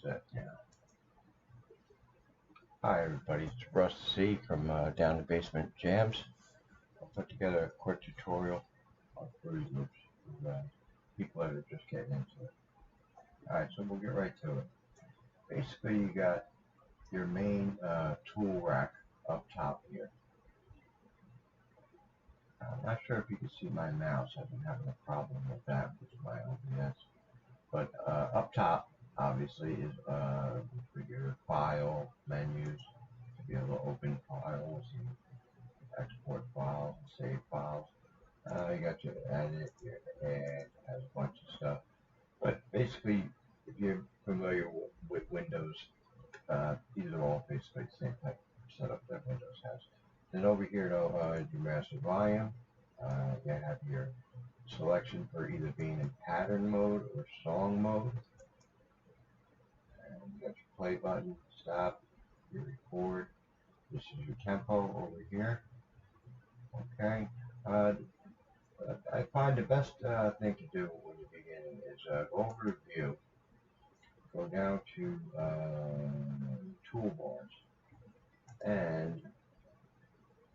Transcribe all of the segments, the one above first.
set now. Hi everybody, it's Russ C from Down the Basement Jams. I'll put together a quick tutorial on FruityLoops for people that are just getting into it. Alright, so we'll get right to it. Basically, you got your main tool rack up top here. I'm not sure if you can see my mouse. I've been having a problem with that with my OBS. But up top, obviously, is for your file menus, to be able to open files and export files and save files. You got your edit, your add, has a bunch of stuff. But basically, if you're familiar with Windows, these are all basically the same type of setup that Windows has. Then over here, though, is your master volume. You have your selection for either being in pattern mode or song mode. And you got your play button, stop, your record. This is your tempo over here. Okay. I find the best thing to do when you're beginning is go over to View, go down to Toolbars, and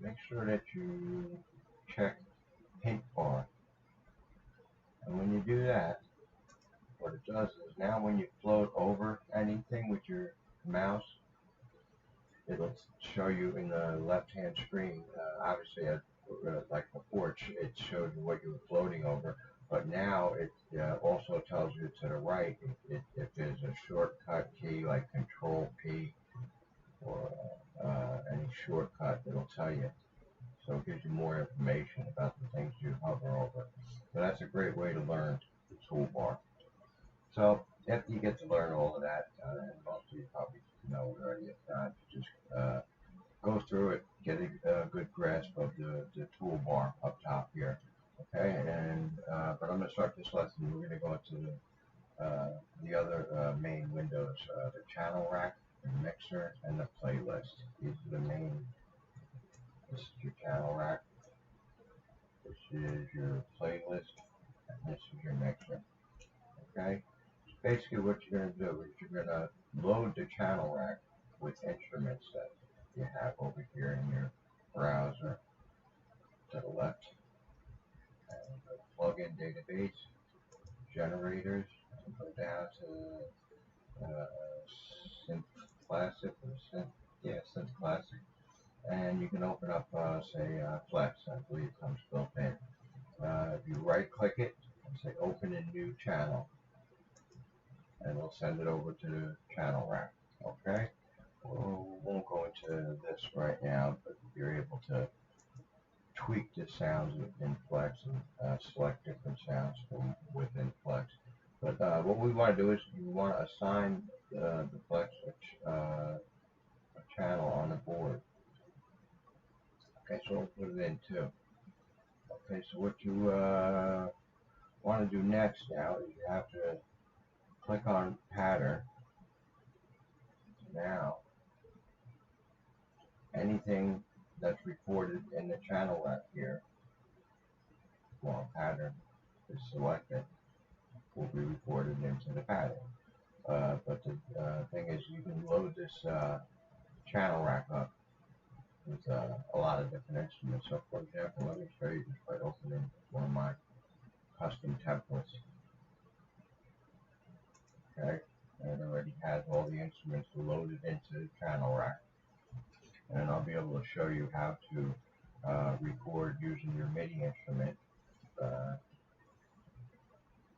make sure that you check Hint Bar. And when you do that, what it does is now when you float over anything with your mouse, it'll show you in the left-hand screen. Obviously, like before, it showed you what you were floating over, but now it also tells you to the right if there's a shortcut key like Control P or any shortcut, it'll tell you. So it gives you more information about the things you hover over. So that's a great way to learn the toolbar. So after you get to learn all of that, and most of you probably know it already, if not, just go through it, get a good grasp of the toolbar up top here. Okay, and but I'm going to start this lesson. We're going to go into the other main windows, the channel rack, the mixer, and the playlist. These are the main. This is your channel rack. This is your playlist, and this is your mixer. Okay. Basically, what you're going to do is you're going to load the channel rack with instruments that you have over here in your browser to the left. And plug-in database, generators, and go down to Synth Classic or Synth Classic. And you can open up, say, Flex. I believe it comes built in. If you right-click it and say Open a New Channel, and we'll send it over to the channel rack. Okay? We won't go into this right now, but you're able to tweak the sounds within Flex and select different sounds from within Flex. But what we want to do is we want to assign the Flex a channel on the board. Okay, so we'll put it in too. Okay, so what you want to do next now is you have to click on Pattern. Now, anything that's recorded in the channel rack here, while pattern is selected, will be recorded into the pattern. But the thing is, you can load this channel rack up with a lot of different instruments. So, for example, let me show you just by opening one of my custom templates. Okay, and it already has all the instruments loaded into the channel rack. And I'll be able to show you how to record using your MIDI instrument,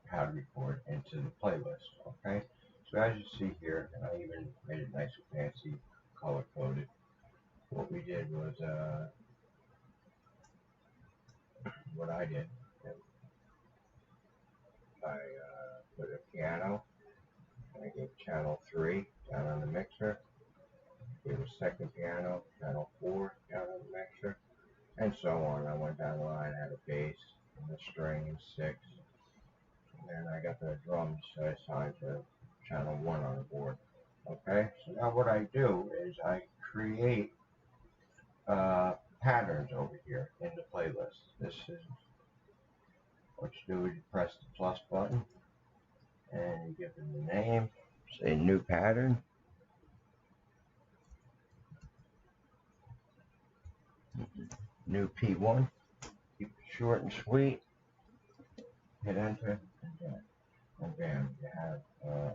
how to record into the playlist. Okay, so as you see here, and I even made it nice and fancy, color coded. What we did was, what I did, I put a piano, and I gave channel 3 down on the mixer. Gave a second piano, channel 4 down on the mixer, and so on. I went down the line, I had a bass and a string and 6, and then I got the drums assigned to channel 1 on the board. Okay, so now what I do is I create patterns over here in the playlist. This is what you do is you press the plus button and you give them the name, say new pattern. New P1. Keep it short and sweet. Hit enter. And bam, you have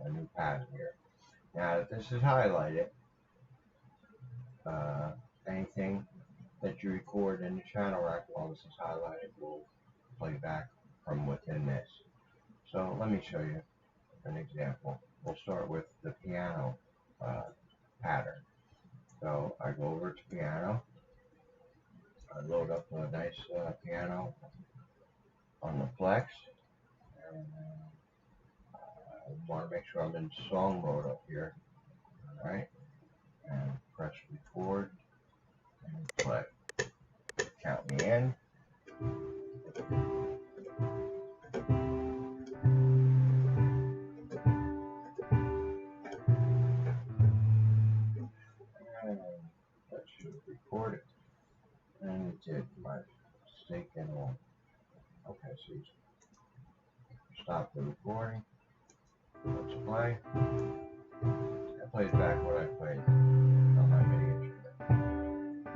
a new pattern here. Now that this is highlighted, anything that you record in the channel rack while this is highlighted will play back from within this. So let me show you an example. We'll start with the piano pattern. So I go over to piano. I load up a nice piano on the Flex. And I want to make sure I'm in song mode up here. Alright. And press record and play. Count me in. And that should record it. And it did. My mistake and all. Okay, so you stop the recording. Let's play. That plays back what I played on my midi instrument.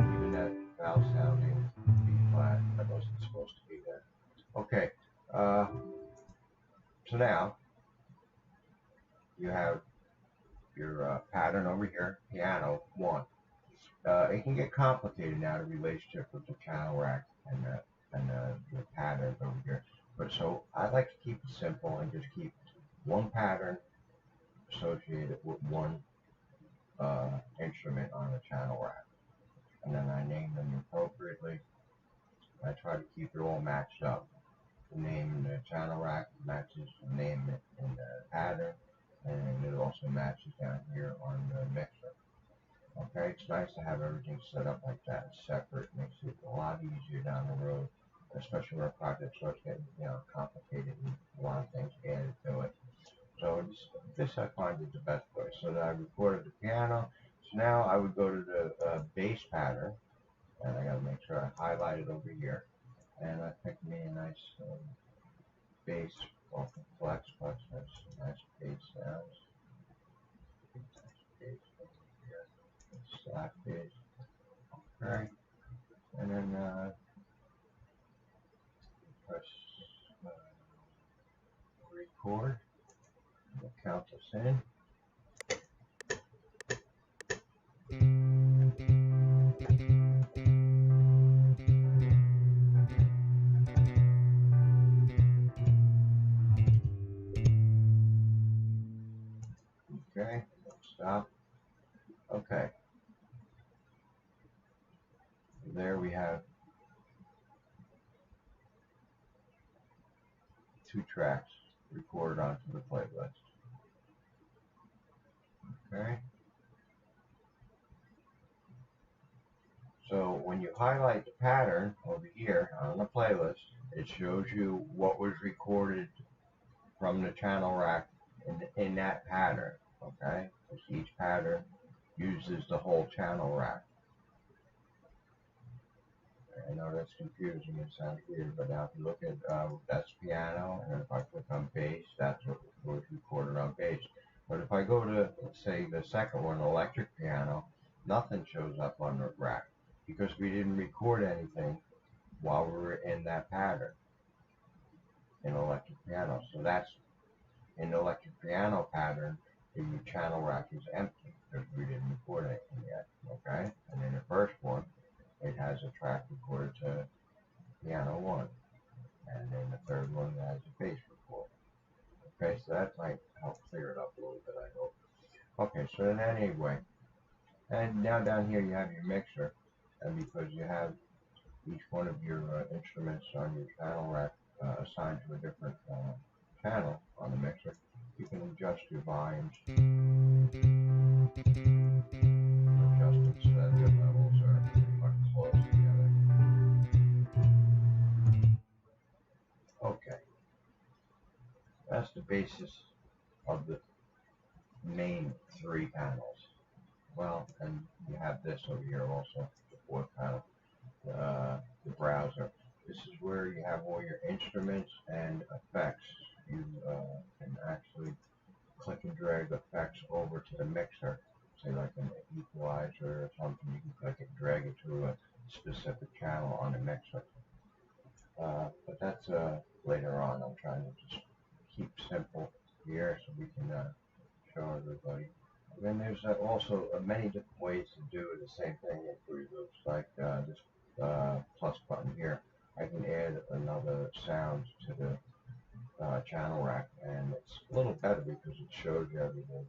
Even that valve sounding B flat, that wasn't supposed to be there. Okay, so now you have your pattern over here, piano 1. It can get complicated now, the relationship with the channel rack and the pattern over here. But so I like to keep it simple and just keep one pattern associated with one instrument on the channel rack. And then I name them appropriately. I try to keep it all matched up. The name in the channel rack matches the name in the pattern, and it also matches down here on the mixer. Okay, it's nice to have everything set up like that, separate. Makes it a lot easier down the road, especially when a project starts getting complicated and a lot of things added to it. So this I find is the best way. So that I recorded the piano. So now I would go to the bass pattern, and I got to make sure I highlight it over here. And I picked me a nice bass off the Flex. Nice bass sounds. Nice bass over here. Slap bass. Okay. And then press record. We'll count this in. Okay, stop. Okay. There we have 2 tracks recorded onto the playlist. Okay. So when you highlight the pattern over here on the playlist, it shows you what was recorded from the channel rack in that pattern. Okay, because each pattern uses the whole channel rack. I know that's confusing and sounds weird, but now if you look at that's piano, and if I click on bass, that's what was recorded on bass. But if I go to, let's say, the second one, electric piano, nothing shows up on the rack because we didn't record anything while we were in that pattern in electric piano. So that's in the electric piano pattern, the channel rack is empty because we didn't record anything yet. Okay, and in the first one, it has a track recorded to piano 1, and then the third one has a bass record. Okay, so that might help clear it up a little bit, I hope. Okay, so then anyway, and now down here you have your mixer, and because you have each one of your instruments on your channel rack assigned to a different channel on the mixer, you can adjust your volumes, adjust it so that the levels are pretty much close together. Okay, that's the basis of the main 3 panels. Well, and you have this over here also, the 4th panel, the browser. This is where you have all your instruments and effects. You can actually click and drag effects over to the mixer, say like an equalizer or something. You can click and drag it to a specific channel on the mixer. But that's later on. I'm trying to just keep simple here so we can show everybody. And then there's also many different ways to do the same thing in FruityLoops, like this plus button here. I can add another sound to the channel rack, and it's a little better because it shows you everything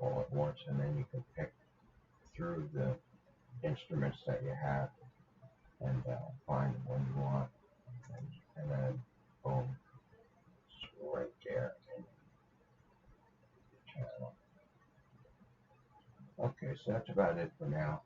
all at once, and then you can pick through the instruments that you have and find the one you want, and then boom, it's right there in the channel. Okay, so that's about it for now.